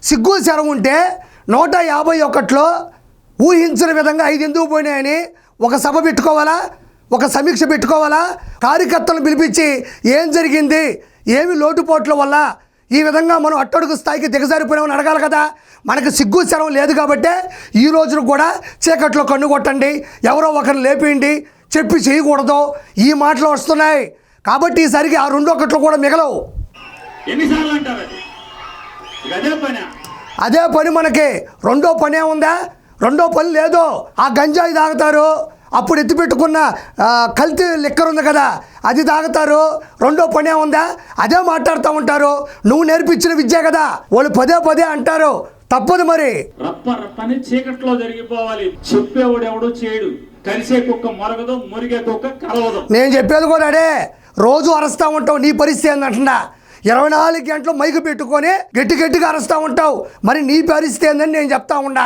సిగ్గు శరం ఉంటే 151లో ఊహించిన విధంగా 5 ఎందుకు పోయినాయని ఒక సభ పెట్టుకోవాలా, ఒక సమీక్ష పెట్టుకోవాలా, కార్యకర్తలను పిలిపించి ఏం జరిగింది, ఏమి లోటుపోట్ల వల్ల ఈ విధంగా మనం అట్టడుగు స్థాయికి దిగజారిపోయామని అడగాలి కదా. మనకు సిగ్గు శరం లేదు కాబట్టే ఈ రోజున కూడా చీకట్లో కన్ను కొట్టండి, ఎవరో ఒకరిని లేపేయండి, చెప్పి చేయకూడదు ఈ మాటలు వస్తున్నాయి. కాబట్టి ఈసారికి ఆ 2-1 కూడా మిగలవు. అదే పని మనకి. రెండో పనే ఉందా? రెండో పని లేదు. ఆ గంజాయి తాగుతారు, అప్పుడు ఎత్తిపెట్టుకున్న కల్తీ లిక్కర్ ఉంది కదా అది తాగుతారు. రెండో పనే ఉందా? అదే మాట్లాడుతూ ఉంటారు. నువ్వు నేర్పించిన విద్య కదా, వాళ్ళు పదే అంటారు. తప్పదు మరి. పని చీకట్లో జరిగిపోవాలి. చెప్పేవాడు ఎవడు చేయడు. కలిసే కుక్క మొరగదు, మురిగే కుక్క కలవదు. నేను చెప్పేది కూడా అడే. రోజు అరుస్తూ ఉంటావు. నీ పరిస్థితి ఏందంటున్నా? 24 గంటలు మైకు పెట్టుకొని గట్టిగా అరుస్తూ ఉంటావు. మరి నీ పరిస్థితి ఏందని నేను చెప్తా ఉన్నా.